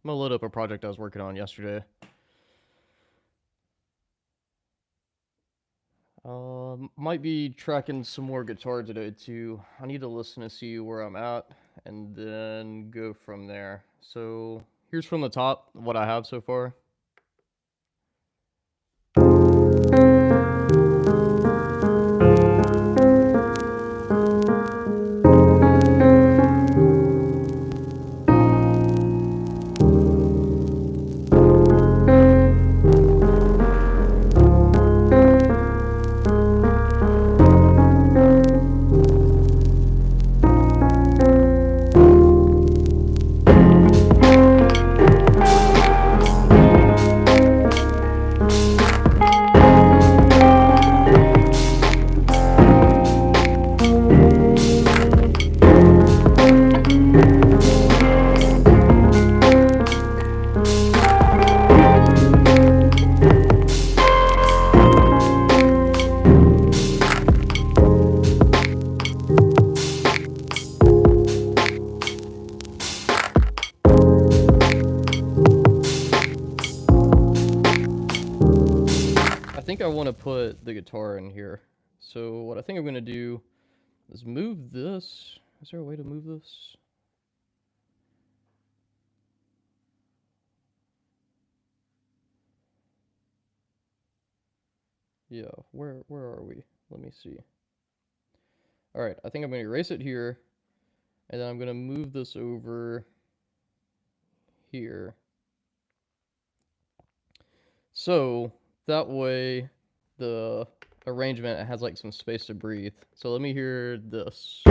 gonna load up a project I was working on yesterday. Might be tracking some more guitar today too. I need to listen to see where I'm at and then go from there. So here's from the top what I have so far. I think I want to put the guitar in here. So what I think I'm gonna do is move this. Is there a way to move this? Yeah, where are we? Let me see. All right, I think I'm gonna erase it here, and then I'm gonna move this over here. So that way the arrangement has like some space to breathe. So let me hear this.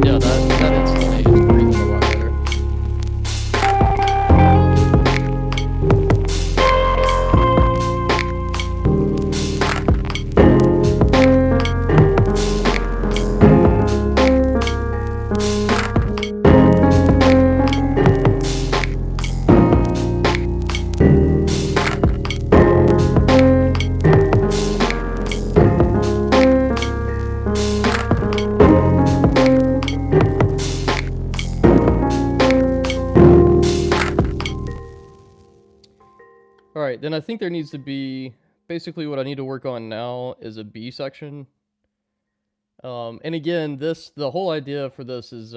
Yeah, that instantly is breathing a lot better. All right, then I think there needs to be basically what I need to work on now is a B section. And again, the whole idea for this is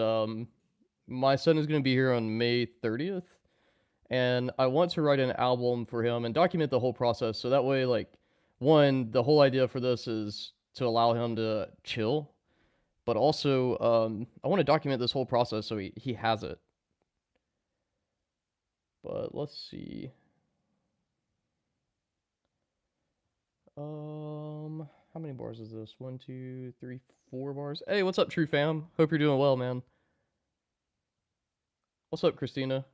my son is going to be here on May 30th, and I want to write an album for him and document the whole process. So that way, like, one, the whole idea for this is to allow him to chill, but also I want to document this whole process so he has it. But let's see. How many bars is this? 1, 2, 3, 4 bars. Hey, what's up, True Fam? Hope you're doing well, man. What's up, Christina?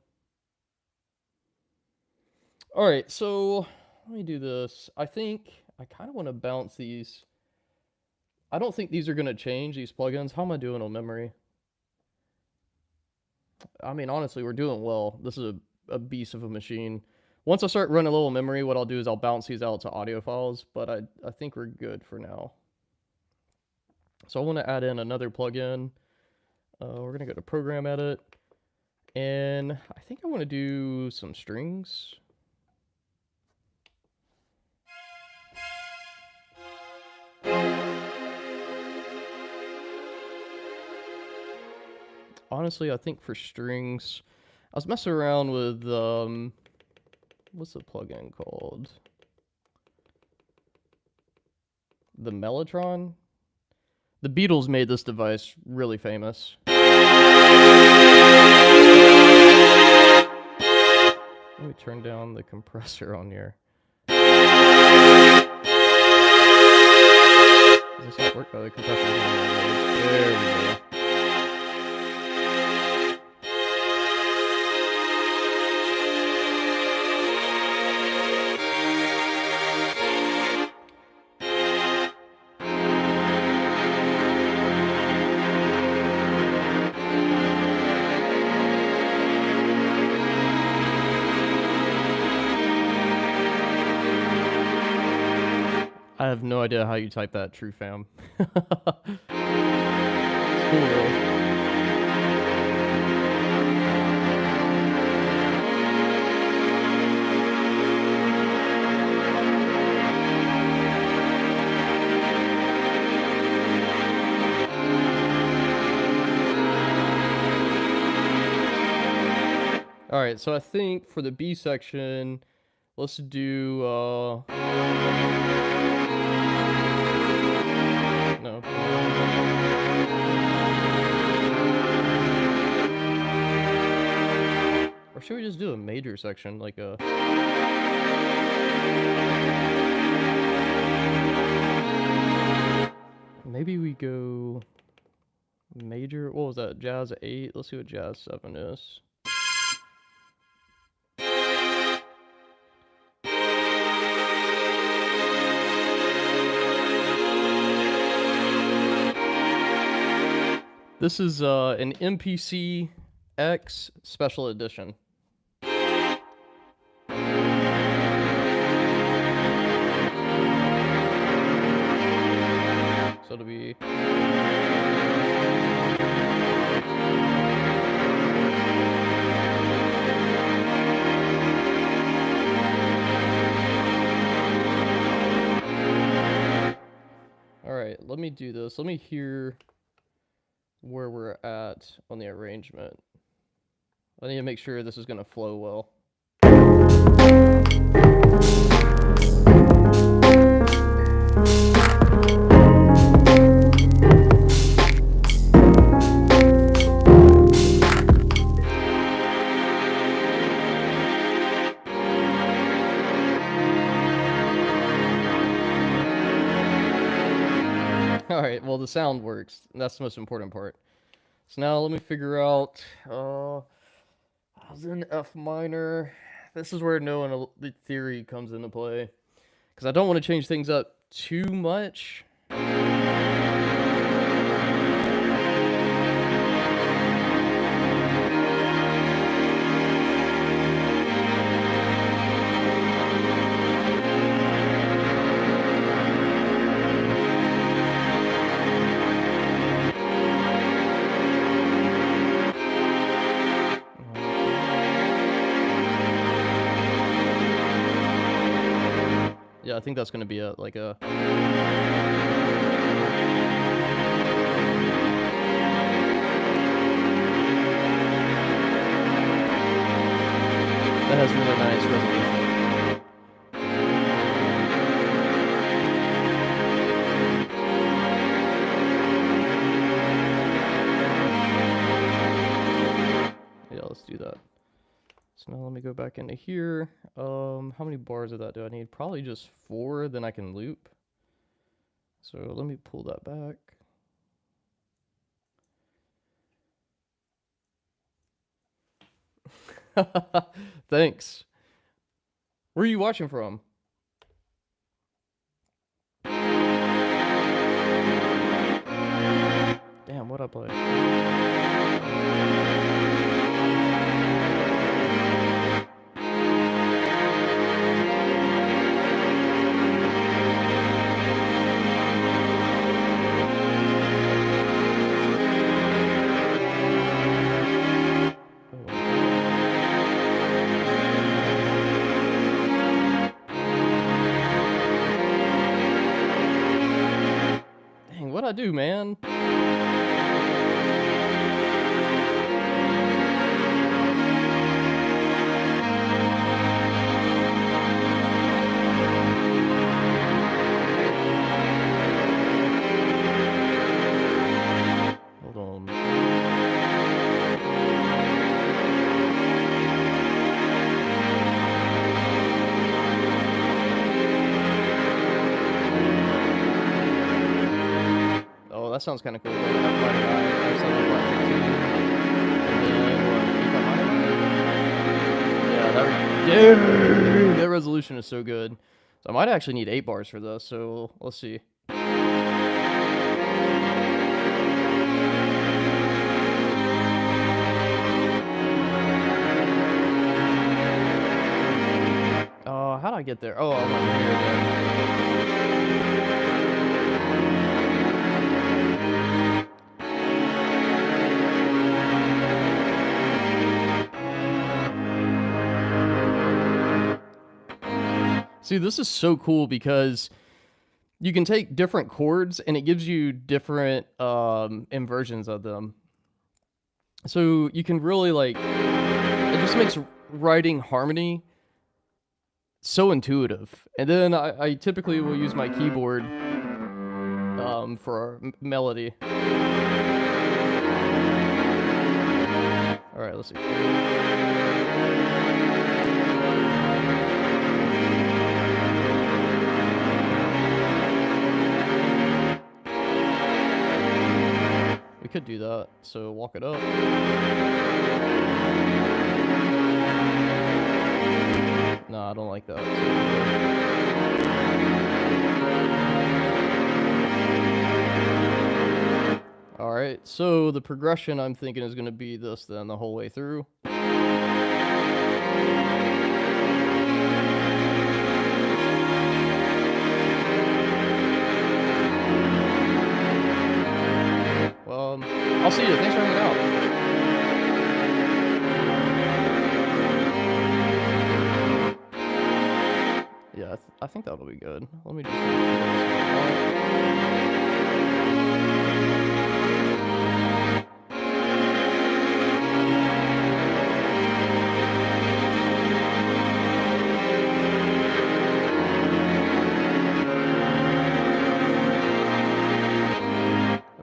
All right, so let me do this. I think I kind of want to bounce these. I don't think these are going to change, these plugins. How am I doing on memory? I mean, honestly, we're doing well. This is a beast of a machine. Once I start running a little memory, what I'll do is I'll bounce these out to audio files, but I think we're good for now. So I want to add in another plugin. We're going to go to Program Edit, and I think I want to do some strings. Honestly, I think for strings, I was messing around with, what's the plugin called? The Mellotron? The Beatles made this device really famous. Let me turn down the compressor on here. Does this not work? Oh, the compressor is on there. There we go. I have no idea how you type that, true fam. It's cool though. Alright, so I think for the B section, let's do, no. Or should we just do a major section, like a... Maybe we go major, what was that, jazz 8? Let's see what jazz 7 is. This is an MPC X special edition. So it'll be... Alright, let me do this. Let me hear where we're at on the arrangement. I need to make sure this is going to flow well. Alright, well the sound works. That's the most important part. So now let me figure out, I was in F minor. This is where knowing the theory comes into play. Because I don't want to change things up too much. Yeah, I think that's going to be like a... That has really nice resolution. Yeah, let's do that. So now let me go back into here. How many bars of that do I need? Probably just 4, then I can loop. So let me pull that back. Thanks. Where are you watching from? Damn, what'd I play? What'd I do, man? Hold on. that sounds kind of cool. F minor 9, F7 flat 15, and then what, E flat minor 9? Yeah, dude, that resolution is so good. So I might actually need 8 bars for this, so let's see. Oh, how'd I get there? Oh, I went here then. See, this is so cool because you can take different chords and it gives you different inversions of them. So you can really like, it just makes writing harmony so intuitive. And then I typically will use my keyboard for melody. All right, let's see. We could do that. So walk it up. No, I don't like that. Alright, so the progression I'm thinking is going to be this then the whole way through. Well, I'll see you. Thanks for hanging out. Yeah, I think that'll be good. Let me just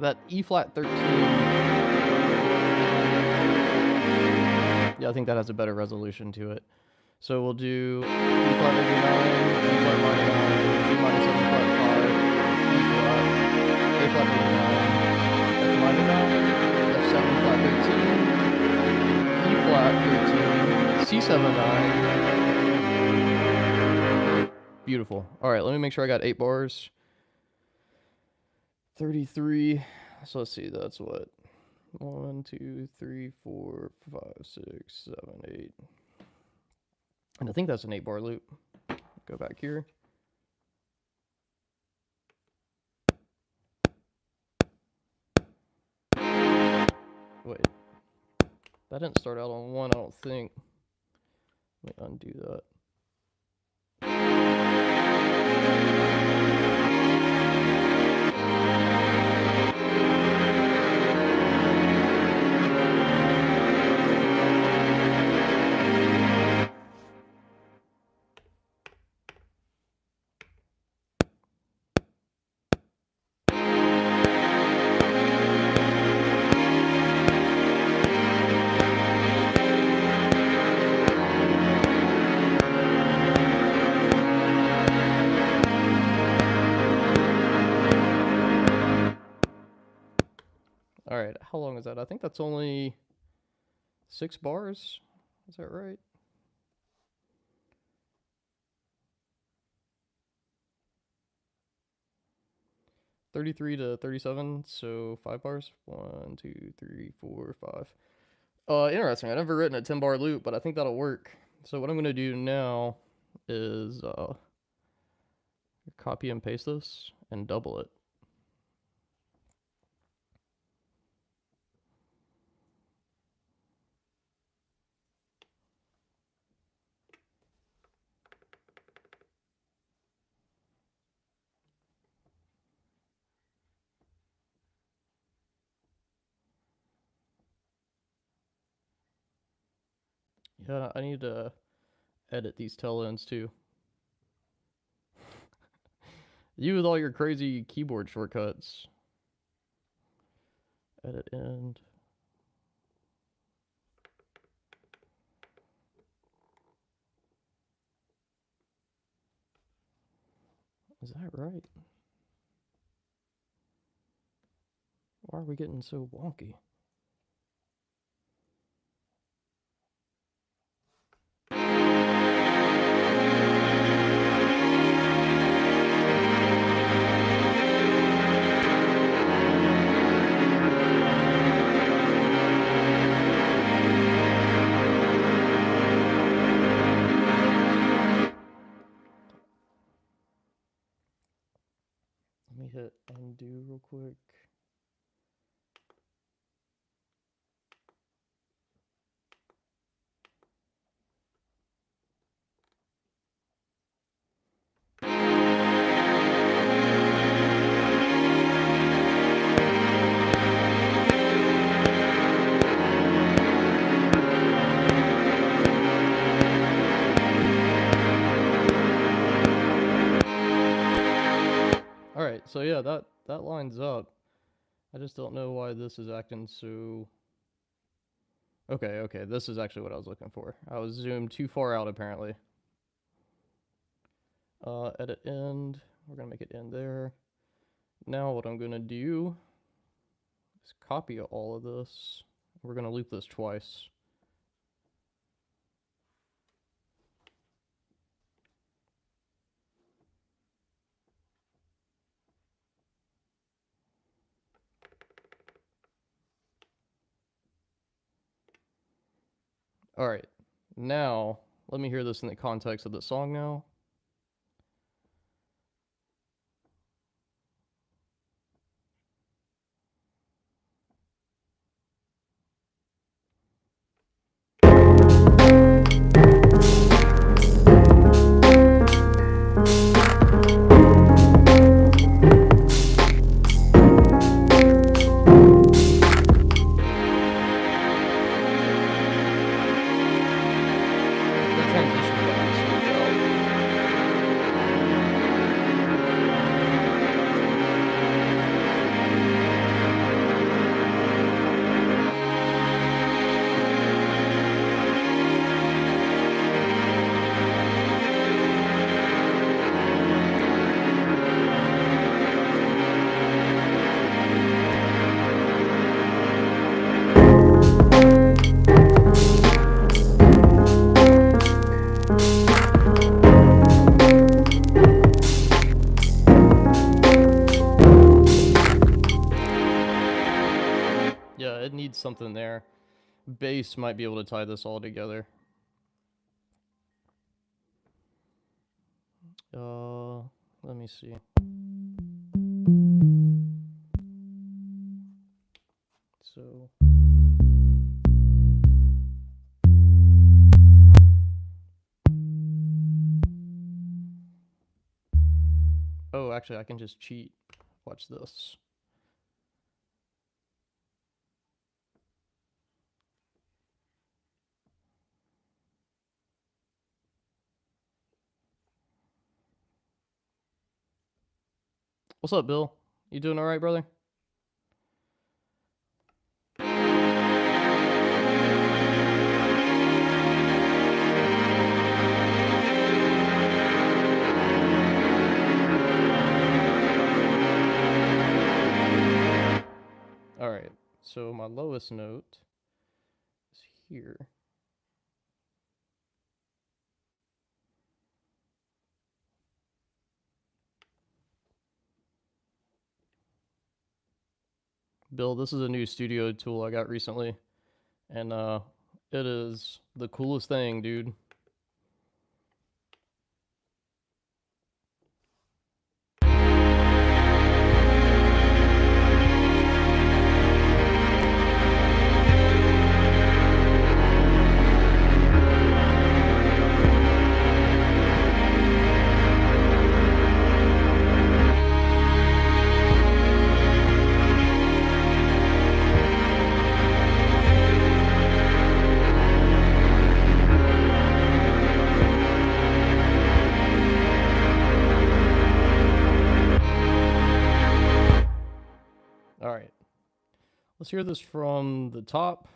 that E flat 13. Yeah, I think that has a better resolution to it. So we'll do E flat major 9, E flat minor 9, G minor 7 flat 5, E flat, A flat major 9, F minor 9, F7 flat 13, E flat 13, C7 9. Beautiful. All right, let me make sure I got 8 bars. 33. So let's see, that's what? 1, 2, 3, 4, 5, 6, 7, 8. And I think that's an 8 bar loop. Go back here. Wait. That didn't start out on 1, I don't think. Let me undo that. All right, how long is that? I think that's only 6 bars. Is that right? $33 to $37, so 5 bars. 1, 2, 3, 4, 5. Interesting. I've never written a 10 bar loop, but I think that'll work. So what I'm gonna do now is copy and paste this and double it. Yeah, I need to edit these tail ends too. You with all your crazy keyboard shortcuts. Edit end. Is that right? Why are we getting so wonky? Let me hit undo real quick. Alright, so yeah, that lines up. I just don't know why this is acting so... Okay, this is actually what I was looking for. I was zoomed too far out, apparently. Edit end. We're gonna make it end there. Now what I'm gonna do is copy all of this. We're gonna loop this twice. Alright, now let me hear this in the context of the song now. Yeah, it needs something there. Bass might be able to tie this all together. Let me see. So... Oh, actually, I can just cheat. Watch this. What's up, Bill? You doing alright, brother? Alright, so my lowest note is here. Bill, this is a new studio tool I got recently, and it is the coolest thing, dude. Alright. Let's hear this from the top.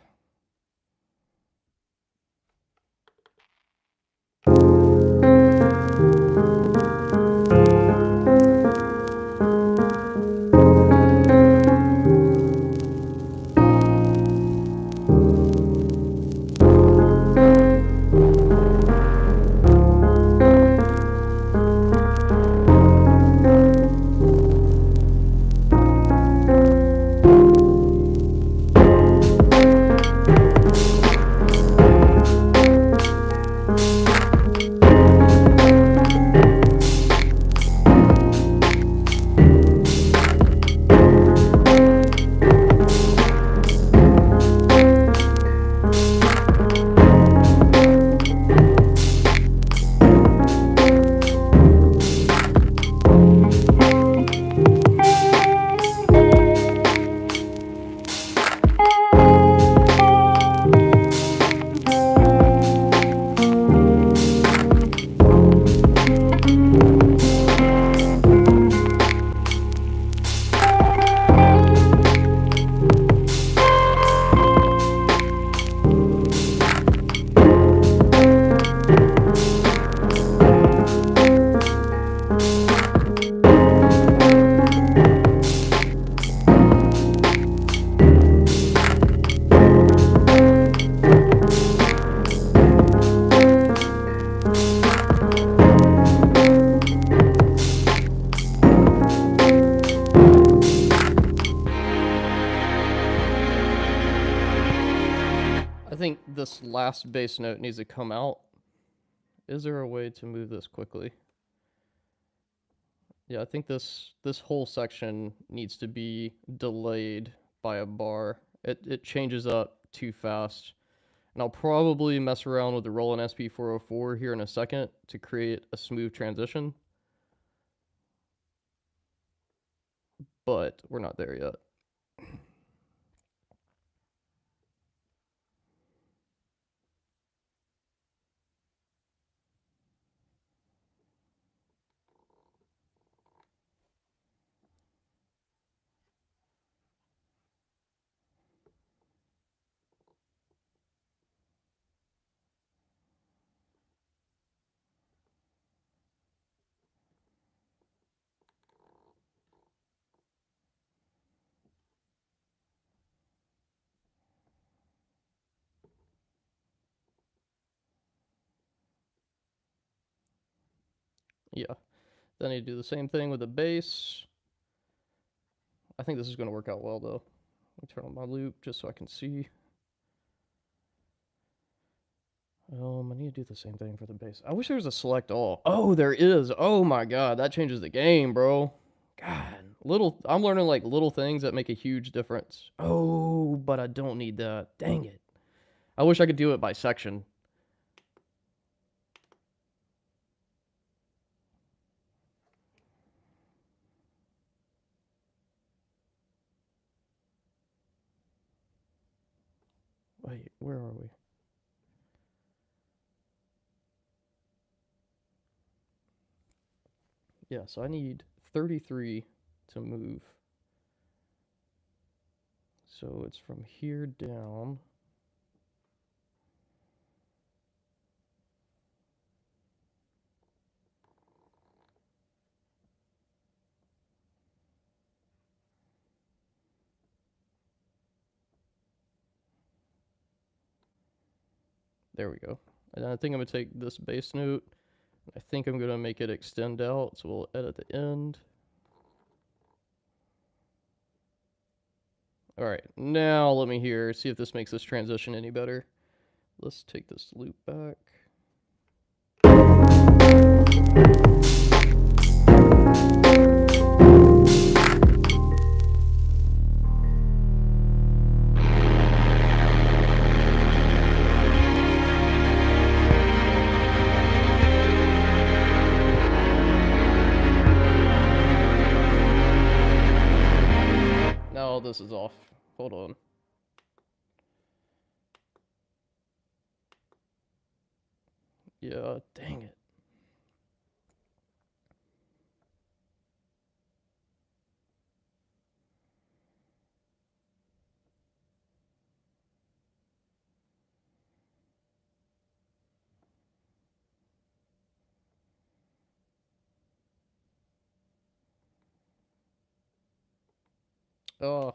think this last bass note needs to come out. Is there a way to move this quickly? Yeah, I think this whole section needs to be delayed by a bar. It changes up too fast. And I'll probably mess around with the Roland SP404 here in a second to create a smooth transition. But we're not there yet. Yeah. Then I do the same thing with the bass. I think this is going to work out well, though. Let me turn on my loop just so I can see. I need to do the same thing for the bass. I wish there was a select all. Oh, there is. Oh my god, that changes the game, bro. God, I'm learning like little things that make a huge difference. Oh, but I don't need that. Dang it. I wish I could do it by section. Wait, where are we? Yeah, so I need 33 to move. So it's from here down. There we go. And I think I'm going to take this bass note. I think I'm going to make it extend out, so we'll edit the end. Alright, now let me hear, see if this makes this transition any better. Let's take this loop back. Now this is off. Hold on. Yeah, dang it. Oh.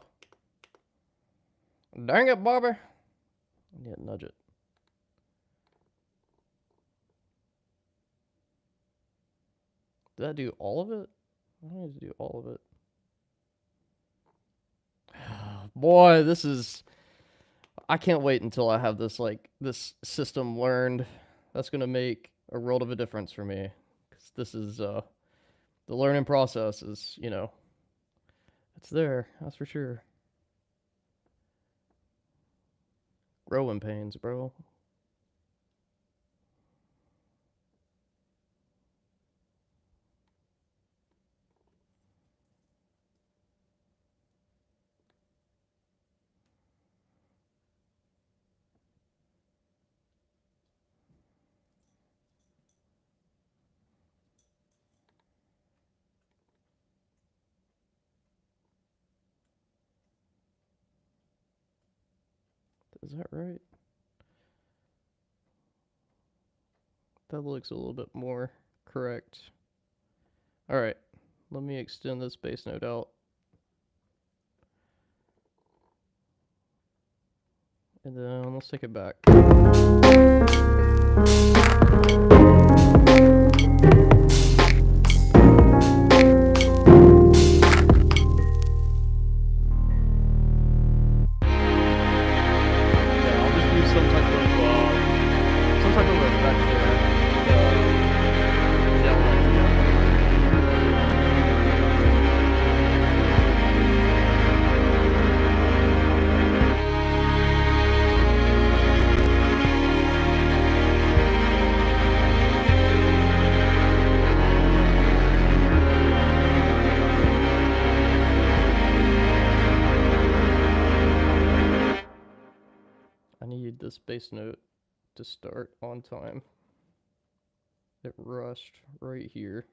Dang it, Bobby. I need to nudge it. Did that do all of it? I need to do all of it. Boy, this is... I can't wait until I have this, like, this system learned. That's going to make a world of a difference for me. Because this is, the learning process is, you know, it's there, that's for sure. Growing pains, bro. Is that right? That looks a little bit more correct. Alright, let me extend this bass note out. And then let's take it back. Yeah, I'll just do some type this bass note to start on time. It rushed right here.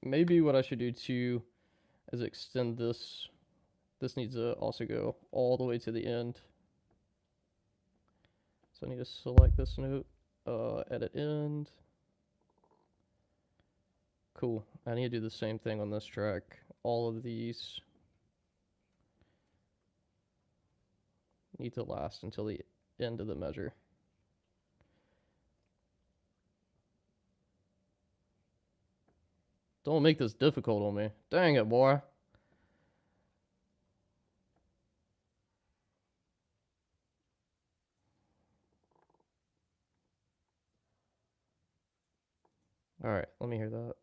Maybe what I should do too is extend this. This needs to also go all the way to the end. So I need to select this note, edit end. Cool. I need to do the same thing on this track. All of these need to last until the end of the measure. Don't make this difficult on me. Dang it, boy. Alright, let me hear that.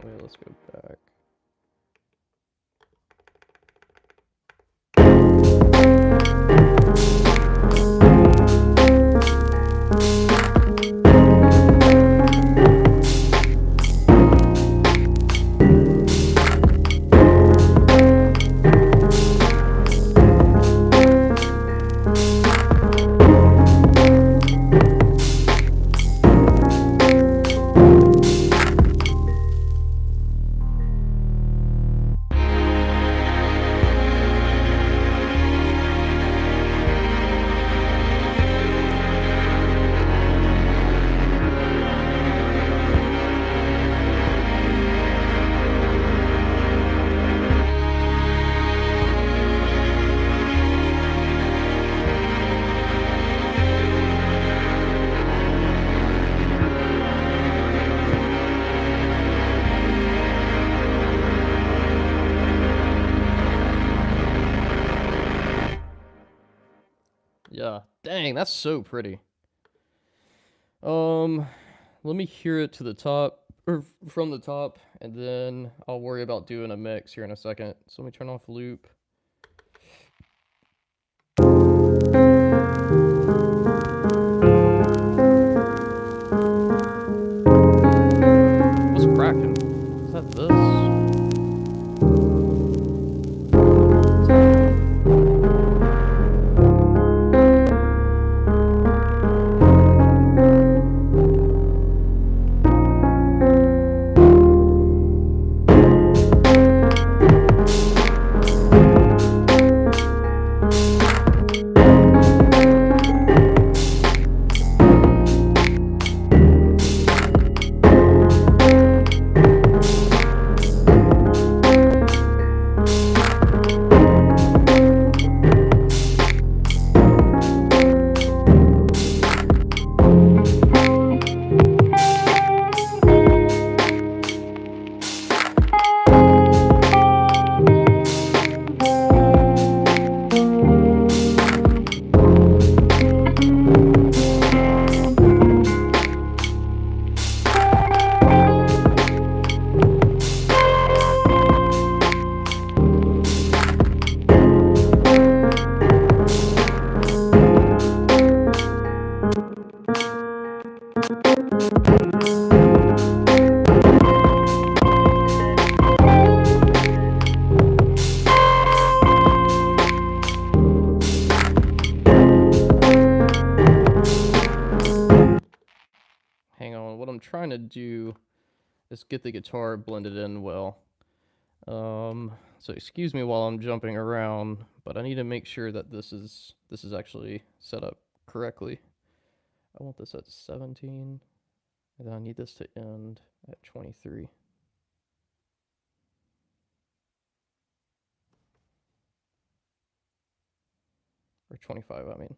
Wait, let's go back. Yeah, dang, that's so pretty. Let me hear it to the top, or from the top, and then I'll worry about doing a mix here in a second. So let me turn off loop. What's cracking? Is that this? Hang on, what I'm trying to do is get the guitar blended in well. So excuse me while I'm jumping around, but I need to make sure that this is actually set up correctly. I want this at 17, and then I need this to end at 23. Or 25, I mean.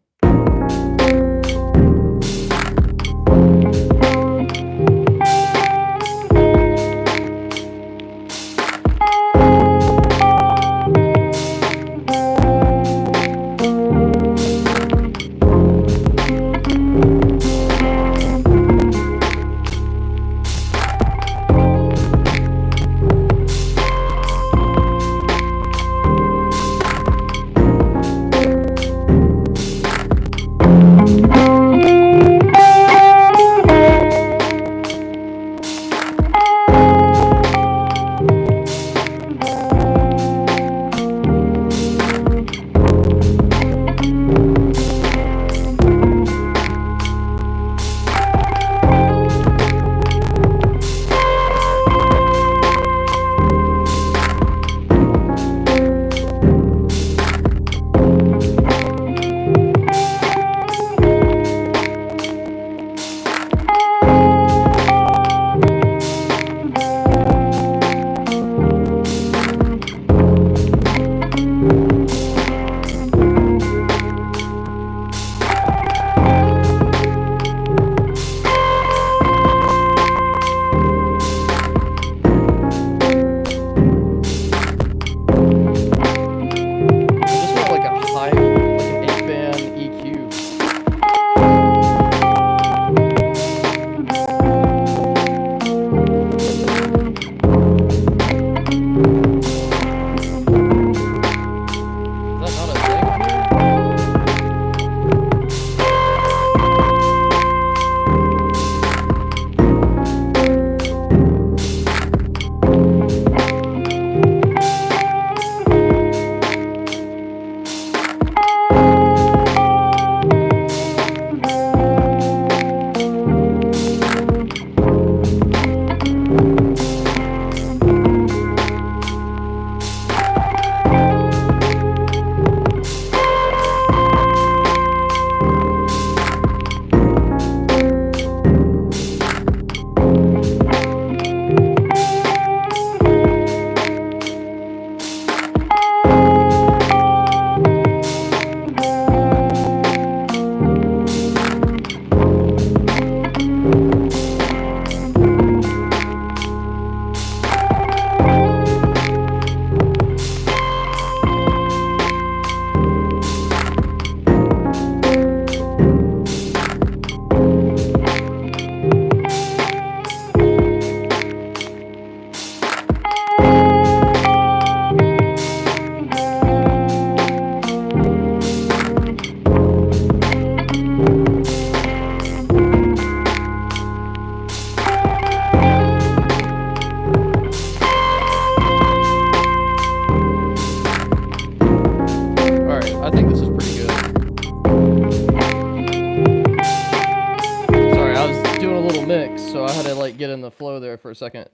Get in the flow there for a second.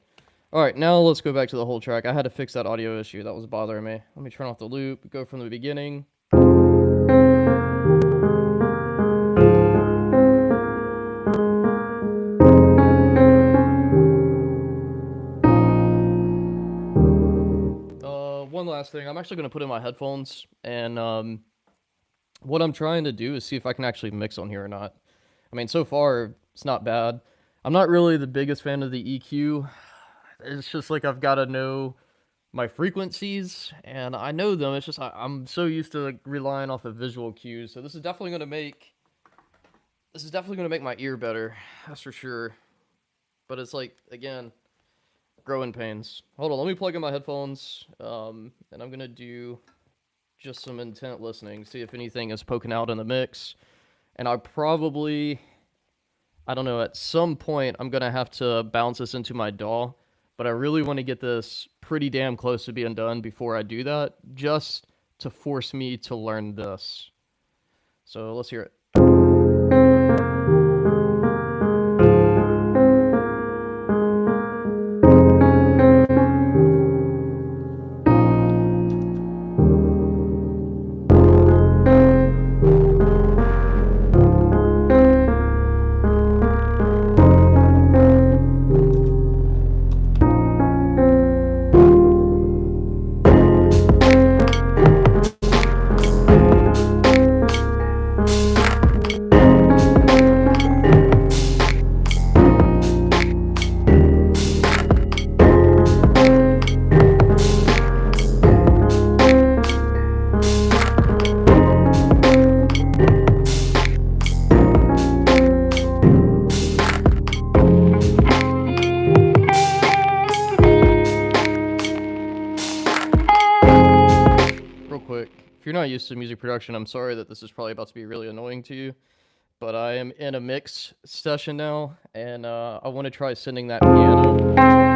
Alright, now let's go back to the whole track. I had to fix that audio issue that was bothering me. Let me turn off the loop, go from the beginning. One last thing. I'm actually going to put in my headphones, and what I'm trying to do is see if I can actually mix on here or not. I mean, so far, it's not bad. I'm not really the biggest fan of the EQ. It's just like I've got to know my frequencies, and I know them. It's just I'm so used to like, relying off of visual cues. So this is definitely going to make my ear better. That's for sure. But it's like, again, growing pains. Hold on, let me plug in my headphones, and I'm going to do just some intent listening, see if anything is poking out in the mix. And I don't know, at some point I'm going to have to bounce this into my DAW, but I really want to get this pretty damn close to being done before I do that, just to force me to learn this. So let's hear it. not used to music production, I'm sorry that this is probably about to be really annoying to you. But I am in a mix session now, and I want to try sending that piano. Yeah.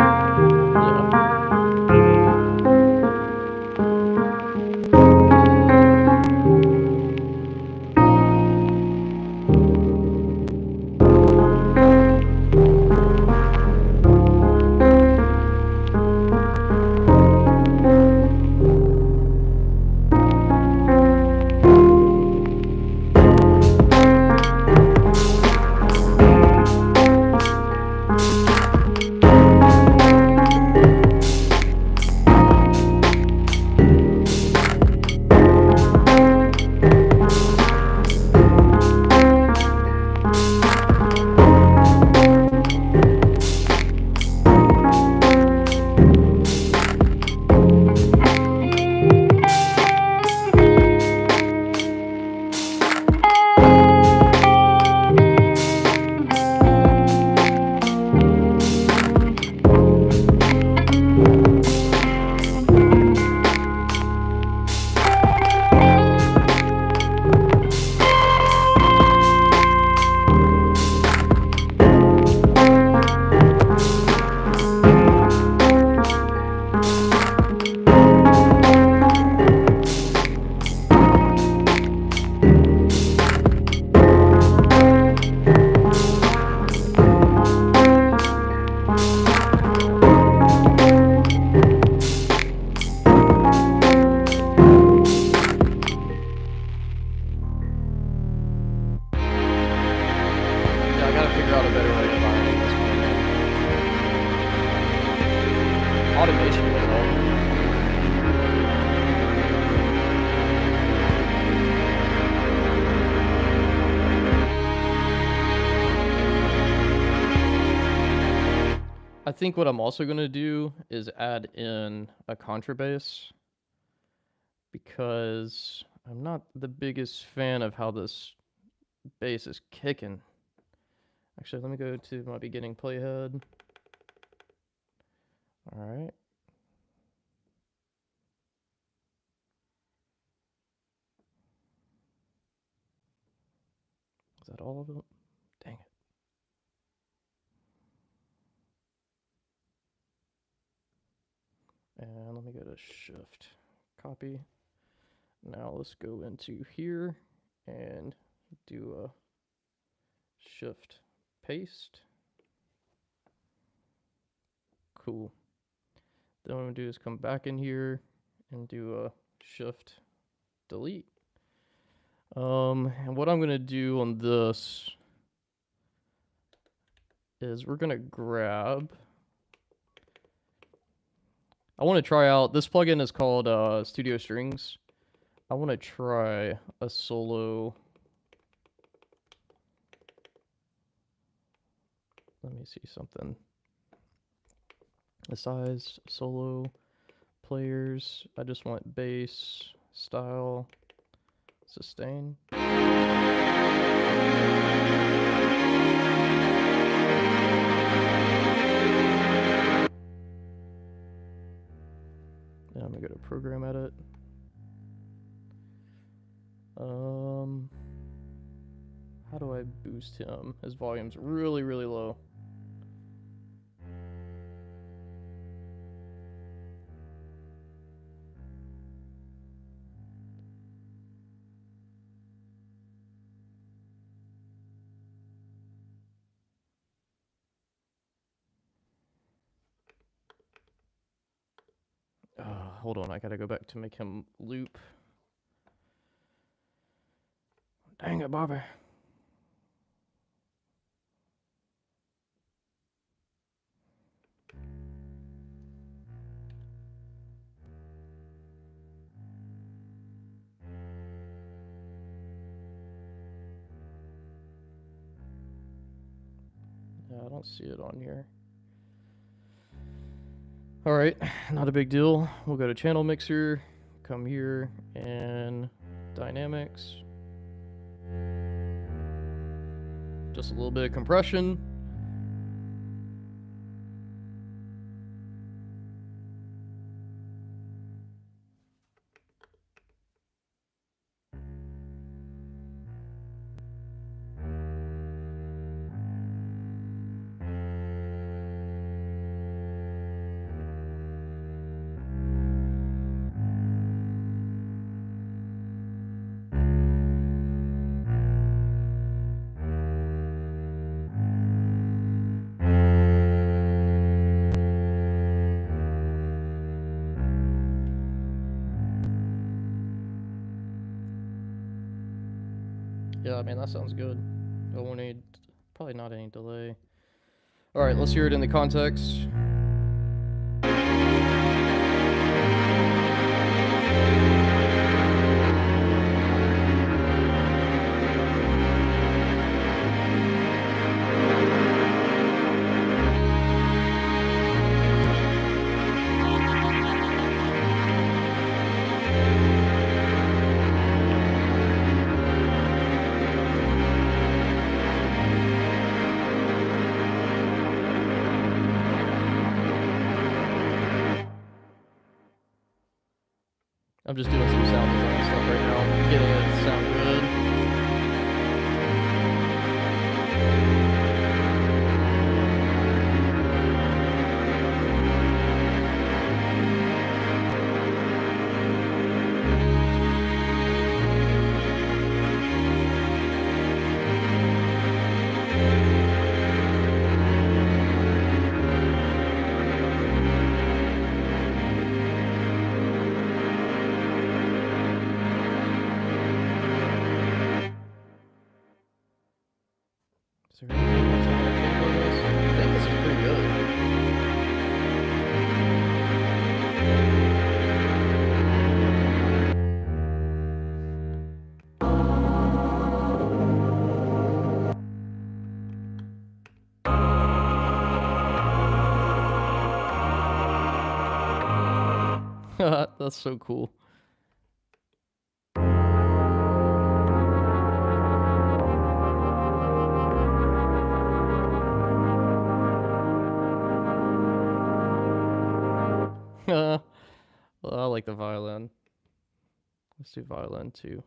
I think what I'm also going to do is add in a contrabass, because I'm not the biggest fan of how this bass is kicking. Actually, let me go to my beginning playhead. All right. Is that all of them? Dang it. And let me go to shift, copy. Now let's go into here and do a shift paste. Cool. Then what I'm gonna do is come back in here and do a shift delete. And what I'm gonna do on this is we're gonna grab. I want to try out this plugin is called Studio Strings. I want to try a solo. Let me see something. The size, solo, players. I just want bass, style, sustain. Now I'm gonna go to program edit. How do I boost him? His volume's really, really low. Hold on, I gotta go back to make him loop. Dang it, Bobby. Yeah, I don't see it on here. Alright, not a big deal. We'll go to channel mixer, come here, and dynamics. Just a little bit of compression. I mean, that sounds good. I won't need, probably not any delay. Alright, let's hear it in the context. I'm just doing some sound design stuff right now, getting it to sound good. Is there anything else I want to change on this? I think this is pretty good. That's so cool. Well, I like the violin. Let's do violin too.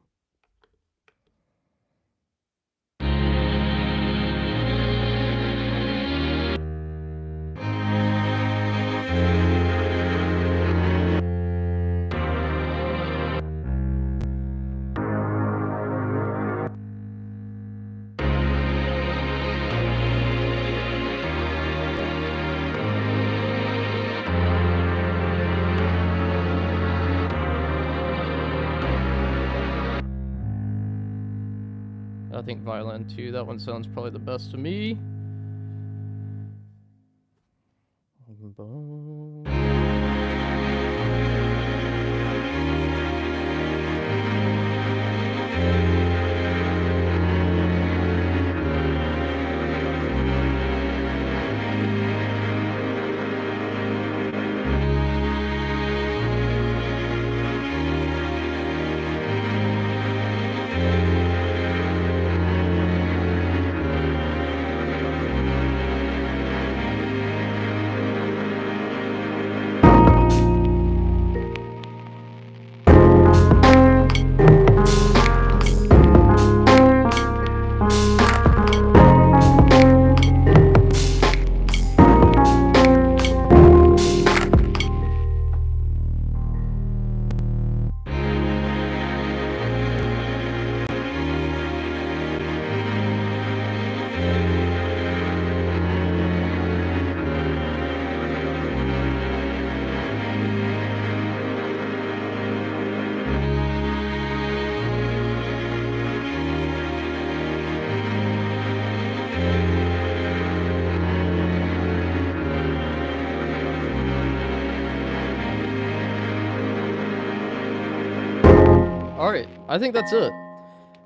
I think violin too. That one sounds probably the best to me. Alright, I think that's it.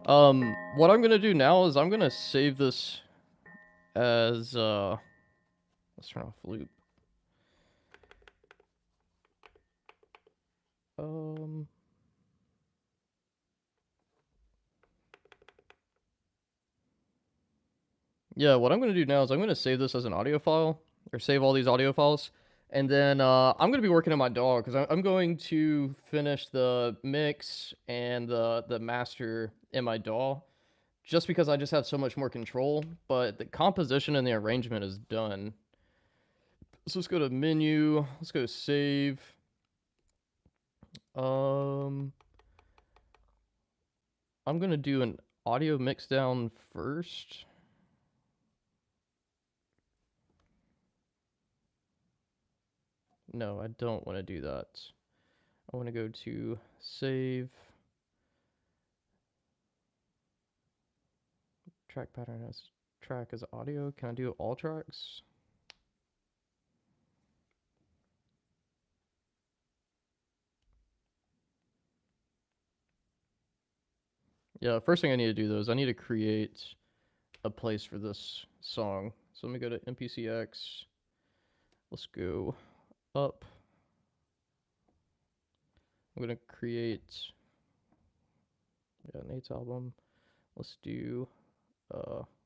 What I'm gonna do now is I'm gonna save this as, let's turn off loop. Yeah, what I'm gonna do now is I'm gonna save this as an audio file, or save all these audio files, and then I'm gonna be working on my DAW because I'm going to finish the mix and the master in my DAW, just because I just have so much more control. But the composition and the arrangement is done. So let's go to menu. Let's go to save. I'm gonna do an audio mix down first. No, I don't want to do that. I want to go to save. track pattern as track as audio. Can I do all tracks? Yeah, first thing I need to do though is I need to create a place for this song. So let me go to MPCX. Let's go up. I'm gonna create Nate's album. Let's do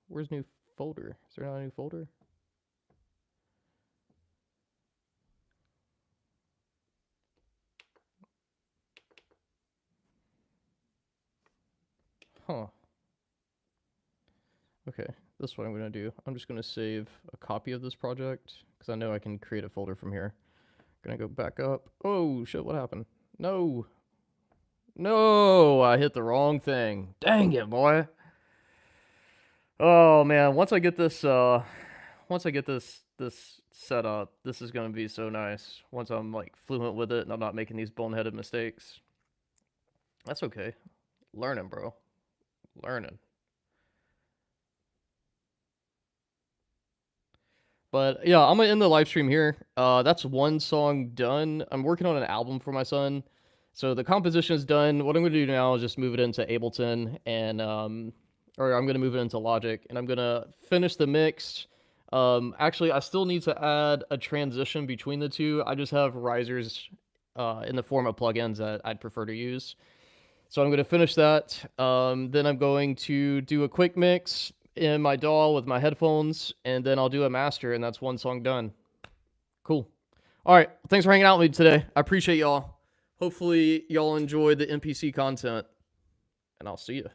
where's new folder? Is there not a new folder? Huh. Okay, this is what I'm gonna do. I'm just gonna save a copy of this project because I know I can create a folder from here. Gonna go back up. Oh shit, what happened? No. No, I hit the wrong thing. Dang it, boy. Oh man, once I get this set up, this is gonna be so nice. Once I'm like fluent with it and I'm not making these boneheaded mistakes. That's okay. Learning, bro. Learning. But yeah, I'm gonna end the live stream here. That's one song done. I'm working on an album for my son. So the composition is done. What I'm gonna do now is just move it into Ableton and or I'm gonna move it into Logic and I'm gonna finish the mix. Actually, I still need to add a transition between the two. I just have risers in the form of plugins that I'd prefer to use. So I'm going to finish that. Then I'm going to do a quick mix in my DAW with my headphones, and then I'll do a master, and that's one song done. Cool. All right. Thanks for hanging out with me today. I appreciate y'all. Hopefully, y'all enjoyed the MPC content, and I'll see you.